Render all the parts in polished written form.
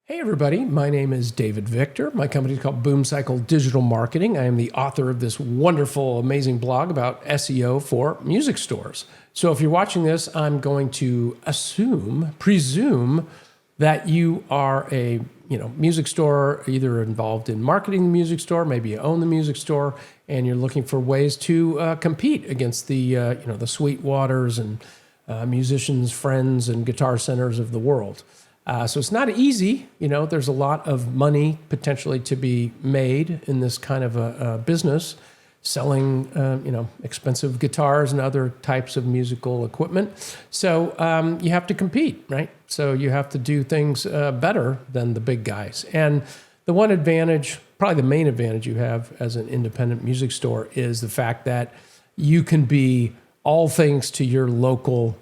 Hey everybody, my name is David Victor. My company is called Boomcycle Digital Marketing. I am the author of this wonderful, amazing blog about SEO for music stores. So if you're watching this, I'm going to presume that you are a music store, either involved in marketing the music store, maybe you own the music store, and you're looking for ways to compete against the Sweetwaters and musicians, friends, and guitar centers of the world. So it's not easy. There's a lot of money potentially to be made in this kind of a business, selling, expensive guitars and other types of musical equipment. So you have to compete, right? So you have to do things better than the big guys. And the one advantage, probably the main advantage you have as an independent music store is the fact that you can be all things to your local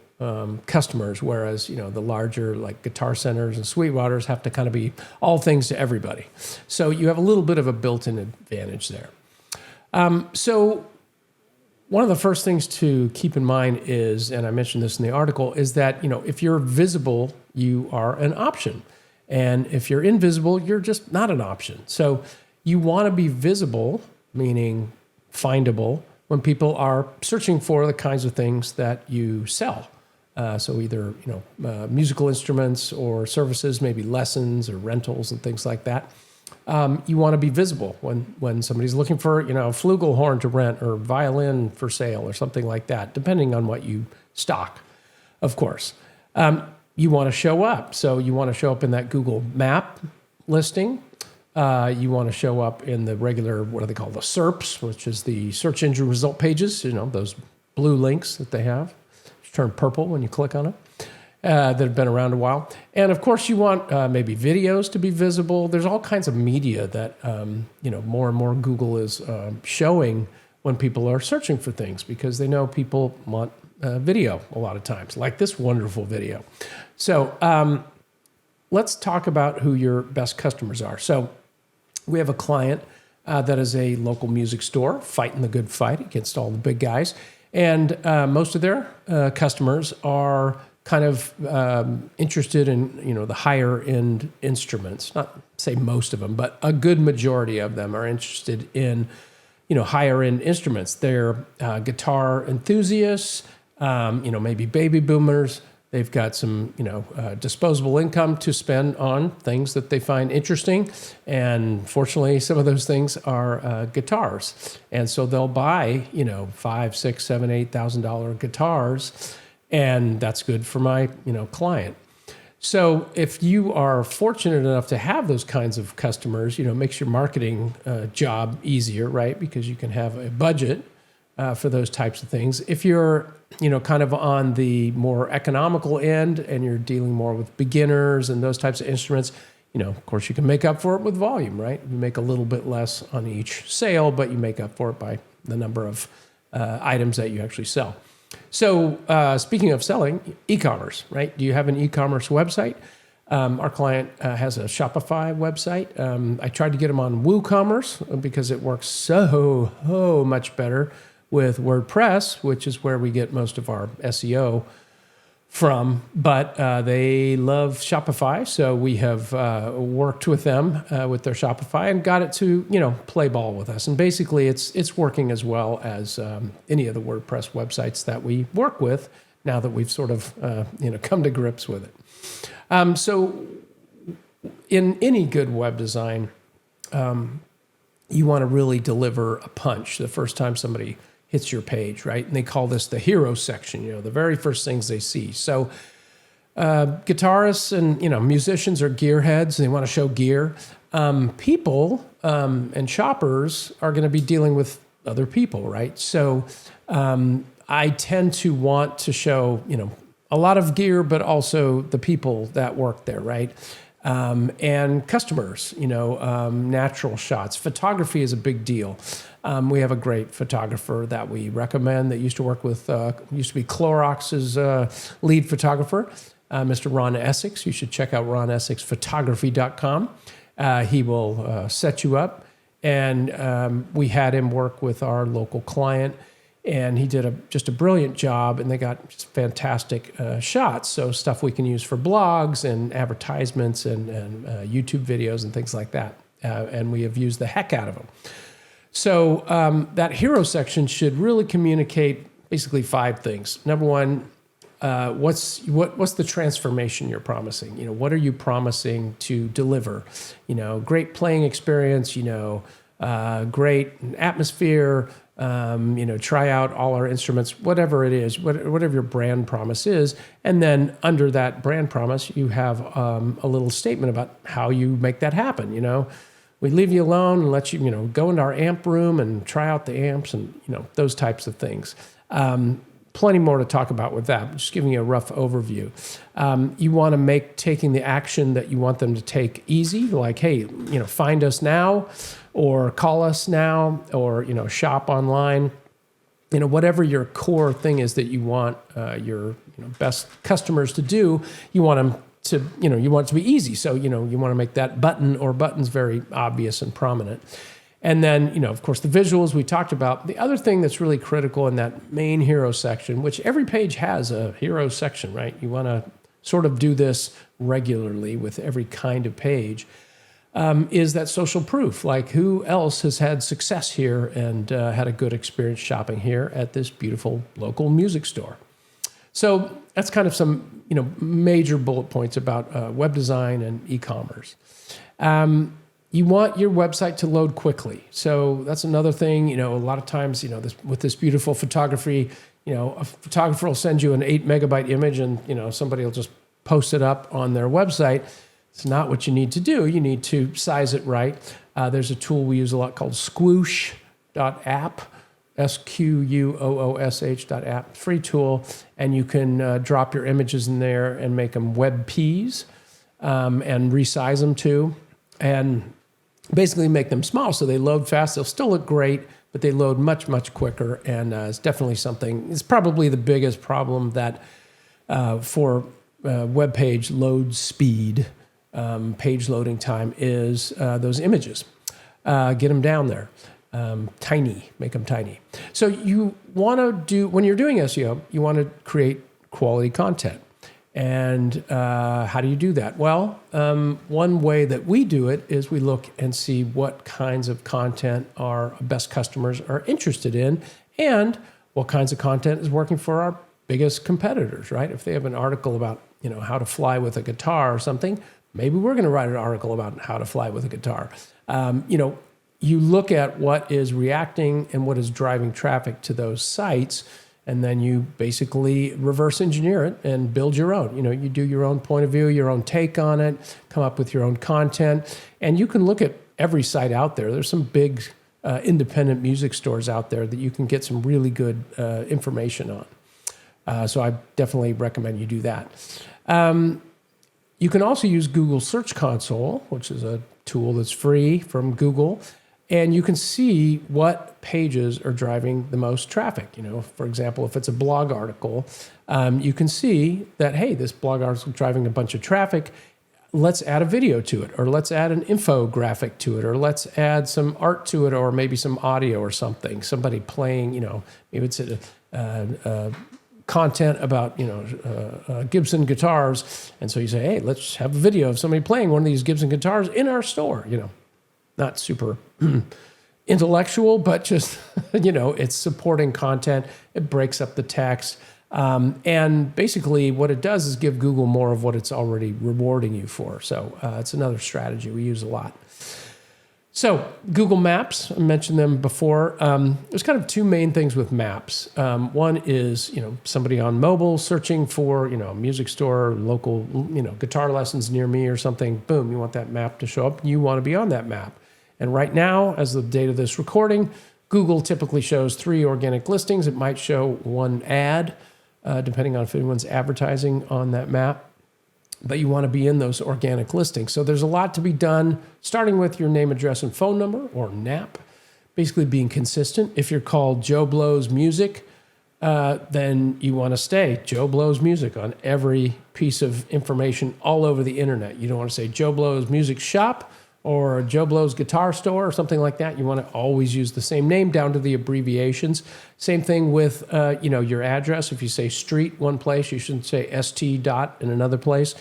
customers, whereas the larger like guitar centers and Sweetwaters have to kind of be all things to everybody. So you have a little bit of a built-in advantage there. So one of the first things to keep in mind is, and I mentioned this in the article, is that if you're visible, you are an option, and if you're invisible, you're just not an option. So you want to be visible, meaning findable, when people are searching for the kinds of things that you sell. So either musical instruments or services, maybe lessons or rentals and things like that. You want to be visible when somebody's looking for a flugelhorn to rent or violin for sale or something like that, depending on what you stock, of course. You want to show up. So you want to show up in that Google Map listing. You want to show up in the regular, what do they call, the SERPs, which is the search engine result pages, those blue links that they have. Turn purple when you click on it, that have been around a while. And of course you want maybe videos to be visible. There's all kinds of media that, more and more Google is showing when people are searching for things, because they know people want video a lot of times, like this wonderful video. So let's talk about who your best customers are. So we have a client that is a local music store fighting the good fight against all the big guys. And most of their customers are kind of interested in, the higher end instruments. Not say most of them, but a good majority of them are interested in, higher end instruments. They're guitar enthusiasts, maybe baby boomers. They've got some, disposable income to spend on things that they find interesting. And fortunately, some of those things are guitars. And so they'll buy, $5,000, $6,000, $7,000, $8,000 guitars. And that's good for my, client. So if you are fortunate enough to have those kinds of customers, it makes your marketing job easier, right? Because you can have a budget for those types of things. If you're kind of on the more economical end and you're dealing more with beginners and those types of instruments, of course you can make up for it with volume, right? You make a little bit less on each sale, but you make up for it by the number of items that you actually sell. So speaking of selling, e-commerce, right? Do you have an e-commerce website? Our client has a Shopify website. I tried to get him on WooCommerce because it works so much better with WordPress, which is where we get most of our SEO from, but they love Shopify, so we have worked with them with their Shopify and got it to play ball with us. And basically, it's working as well as any of the WordPress websites that we work with now that we've sort of come to grips with it. So in any good web design, you want to really deliver a punch the first time somebody hits your page, right? And they call this the hero section, the very first things they see. So guitarists and, musicians are gearheads. They want to show gear. People and shoppers are going to be dealing with other people, right? So I tend to want to show, a lot of gear, but also the people that work there, right? And customers, natural shots. Photography is a big deal. We have a great photographer that we recommend that used to work with, used to be Clorox's lead photographer, Mr. Ron Essex. You should check out ronessexphotography.com. He will set you up. And we had him work with our local client. And he did just a brilliant job, and they got just fantastic shots. So stuff we can use for blogs and advertisements and YouTube videos and things like that. And we have used the heck out of them. So that hero section should really communicate basically 5 things. Number one, what's the transformation you're promising? What are you promising to deliver? Great playing experience. Great atmosphere. Try out all our instruments, whatever it is, whatever your brand promise is. And then under that brand promise, you have a little statement about how you make that happen. We leave you alone and let you, go into our amp room and try out the amps and, those types of things. Plenty more to talk about with that, but just giving you a rough overview. You want to make taking the action that you want them to take easy, like, hey, find us now, or call us now, or, shop online. Whatever your core thing is that you want your best customers to do, you want them to, you want it to be easy. So, you want to make that button or buttons very obvious and prominent. And then, of course, the visuals we talked about. The other thing that's really critical in that main hero section, which every page has a hero section, right? You want to sort of do this regularly with every kind of page, is that social proof. Like, who else has had success here and had a good experience shopping here at this beautiful local music store? So that's kind of some, major bullet points about web design and e-commerce. You want your website to load quickly. So that's another thing, a lot of times, with this beautiful photography, a photographer will send you an 8 megabyte image and, somebody will just post it up on their website. It's not what you need to do. You need to size it right. There's a tool we use a lot called Squoosh.app, SQUOOSH.app, free tool. And you can drop your images in there and make them WebPs and resize them too. And basically make them small so they load fast. They'll still look great, but they load much, much quicker. And it's definitely something, it's probably the biggest problem that for web page load speed, page loading time is those images. Get them down there. Tiny, make them tiny. So you want to do, when you're doing SEO, you want to create quality content. And how do you do that? Well, one way that we do it is we look and see what kinds of content our best customers are interested in and what kinds of content is working for our biggest competitors, right? If they have an article about, how to fly with a guitar or something, maybe we're going to write an article about how to fly with a guitar. You look at what is reacting and what is driving traffic to those sites, and then you basically reverse engineer it and build your own. You do your own point of view, your own take on it, come up with your own content. And you can look at every site out there. There's some big independent music stores out there that you can get some really good information on. So I definitely recommend you do that. You can also use Google Search Console, which is a tool that's free from Google. And you can see what pages are driving the most traffic. For example, if it's a blog article, you can see that, hey, this blog article is driving a bunch of traffic. Let's add a video to it, or let's add an infographic to it, or let's add some art to it, or maybe some audio or something. Somebody playing, maybe it's content about, Gibson guitars. And so you say, hey, let's have a video of somebody playing one of these Gibson guitars in our store, Not super intellectual, but just, it's supporting content. It breaks up the text. And basically what it does is give Google more of what it's already rewarding you for. So it's another strategy we use a lot. So Google Maps, I mentioned them before. There's kind of two main things with maps. One is, somebody on mobile searching for, a music store, local, guitar lessons near me or something. Boom, you want that map to show up. You want to be on that map. And right now, as of the date of this recording, Google typically shows 3 organic listings. It might show 1 ad, depending on if anyone's advertising on that map. But you want to be in those organic listings. So there's a lot to be done, starting with your name, address, and phone number, or NAP, basically being consistent. If you're called Joe Blows Music, then you want to stay Joe Blows Music on every piece of information all over the internet. You don't want to say Joe Blows Music Shop or Joe Blow's Guitar Store or something like that, you want to always use the same name down to the abbreviations. Same thing with your address. If you say street one place, you shouldn't say st dot in another place.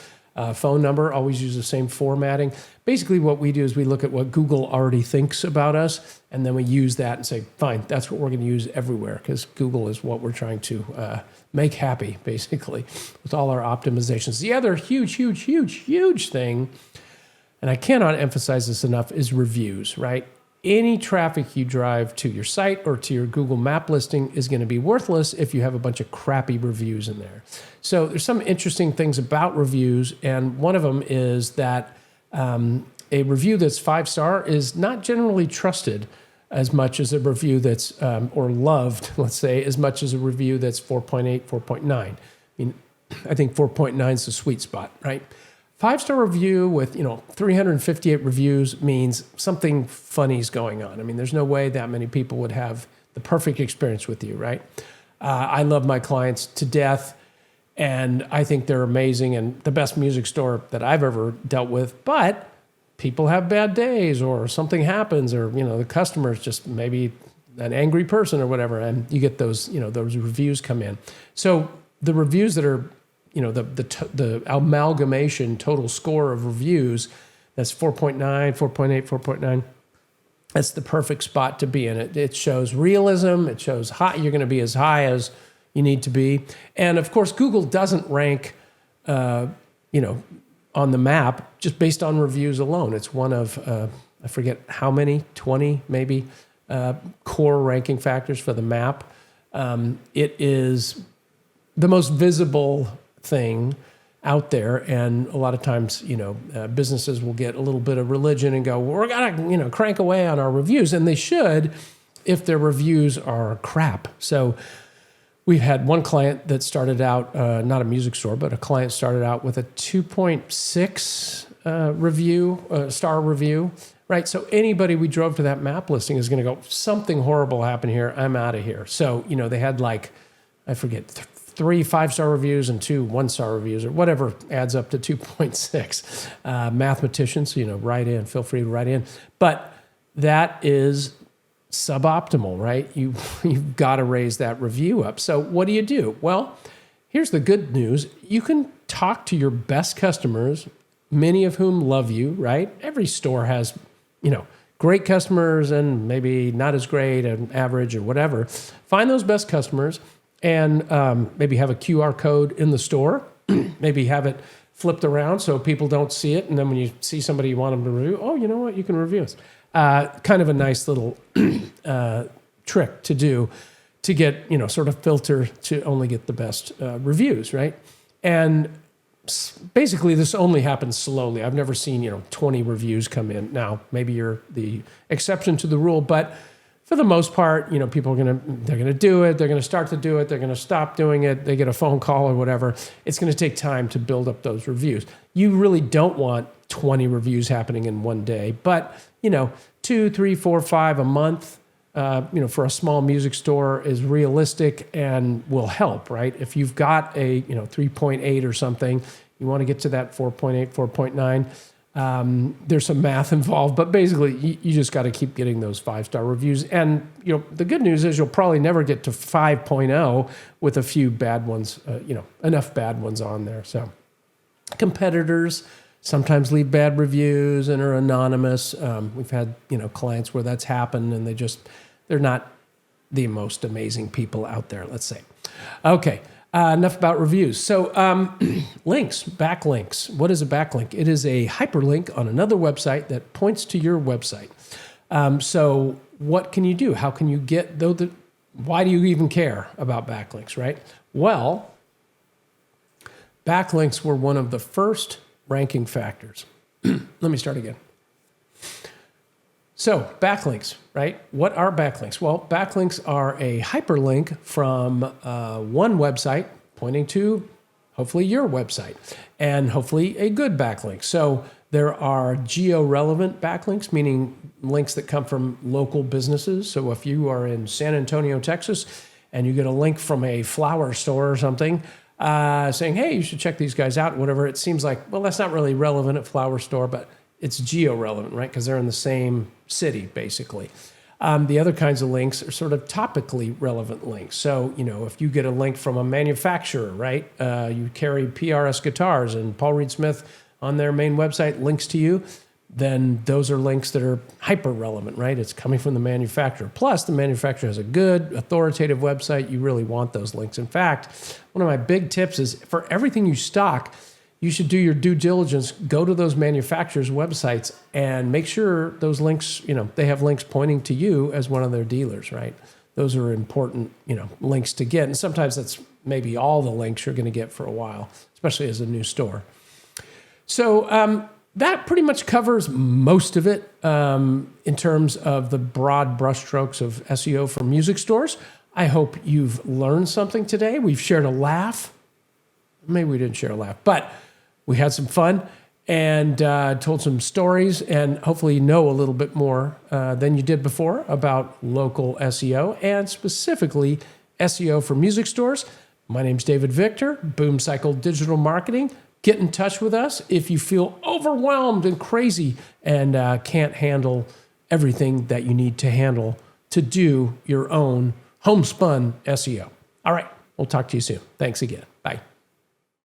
Phone number, always use the same formatting. Basically what we do is we look at what Google already thinks about us, and then we use that and say, fine, that's what we're going to use everywhere, because Google is what we're trying to make happy, basically, with all our optimizations. The other huge thing, and I cannot emphasize this enough, is reviews, right? Any traffic you drive to your site or to your Google map listing is going to be worthless if you have a bunch of crappy reviews in there. So there's some interesting things about reviews, and one of them is that a review that's 5-star is not generally trusted as much as a review that's, or loved, let's say, as much as a review that's 4.8, 4.9. I mean, I think 4.9 is the sweet spot, right? 5-star review with 358 reviews means something funny is going on. I mean, there's no way that many people would have the perfect experience with you, right? I love my clients to death, and I think they're amazing and the best music store that I've ever dealt with. But people have bad days, or something happens, or the customer's just maybe an angry person or whatever, and you get those those reviews come in. So the reviews that are the amalgamation total score of reviews, that's 4.9, 4.8, 4.9. That's the perfect spot to be in. It shows realism. It shows high. You're going to be as high as you need to be. And of course, Google doesn't rank, on the map just based on reviews alone. It's one of, I forget how many, 20 maybe, core ranking factors for the map. It is the most visible thing out there, and a lot of times, businesses will get a little bit of religion and go, well, we're gonna, crank away on our reviews, and they should, if their reviews are crap. So we've had one client that started out, not a music store, but a client started out with a 2.6 star review, right? So anybody we drove to that map listing is going to go, something horrible happened here, I'm out of here. So, they had I forget, 3 5-star reviews and 2 1-star reviews, or whatever adds up to 2.6. Mathematicians, write in, feel free to write in. But that is suboptimal, right? You've got to raise that review up. So what do? Well, here's the good news. You can talk to your best customers, many of whom love you, right? Every store has, great customers and maybe not as great and average or whatever. Find those best customers and maybe have a QR code in the store, maybe have it flipped around so people don't see it. And then when you see somebody you want them to review, oh, you know what, you can review us. Kind of a nice little trick to do to get, sort of filter to only get the best reviews, right? And basically this only happens slowly. I've never seen, 20 reviews come in. Now, maybe you're the exception to the rule, but for the most part, people are they're going to do it. They're going to start to do it. They're going to stop doing it. They get a phone call or whatever. It's going to take time to build up those reviews. You really don't want 20 reviews happening in one day, but 2, 3, 4, 5 a month, for a small music store is realistic and will help, right? If you've got a 3.8 or something, you want to get to that 4.8, 4.9. There's some math involved, but basically you just got to keep getting those 5-star reviews. And the good news is you'll probably never get to 5.0 with a few bad ones, enough bad ones on there. So competitors sometimes leave bad reviews and are anonymous. We've had clients where that's happened, and they're not the most amazing people out there, let's say. Okay. Enough about reviews. So links, backlinks. What is a backlink? It is a hyperlink on another website that points to your website. So what can you do? How can you get, why do you even care about backlinks, right? Well, backlinks were one of the first ranking factors. Let me start again. So backlinks, right? What are backlinks? Well, backlinks are a hyperlink from one website pointing to hopefully your website, and hopefully a good backlink. So there are geo-relevant backlinks, meaning links that come from local businesses. So if you are in San Antonio, Texas, and you get a link from a flower store or something saying, hey, you should check these guys out, whatever, it seems like, well, that's not really relevant at flower store, but it's geo-relevant, right? Because they're in the same city, basically. The other kinds of links are sort of topically relevant links. So, if you get a link from a manufacturer, right? You carry PRS guitars and Paul Reed Smith on their main website links to you, then those are links that are hyper relevant, right? It's coming from the manufacturer. Plus, the manufacturer has a good, authoritative website. You really want those links. In fact, one of my big tips is for everything you stock, you should do your due diligence, go to those manufacturers' websites and make sure those links, they have links pointing to you as one of their dealers, right? Those are important, links to get. And sometimes that's maybe all the links you're going to get for a while, especially as a new store. So that pretty much covers most of it in terms of the broad brushstrokes of SEO for music stores. I hope you've learned something today. We've shared a laugh. Maybe we didn't share a laugh, but we had some fun and told some stories, and hopefully you know a little bit more than you did before about local SEO and specifically SEO for music stores. My name's David Victor, Boomcycle Digital Marketing. Get in touch with us if you feel overwhelmed and crazy and can't handle everything that you need to handle to do your own homespun SEO. All right, we'll talk to you soon. Thanks again. Bye.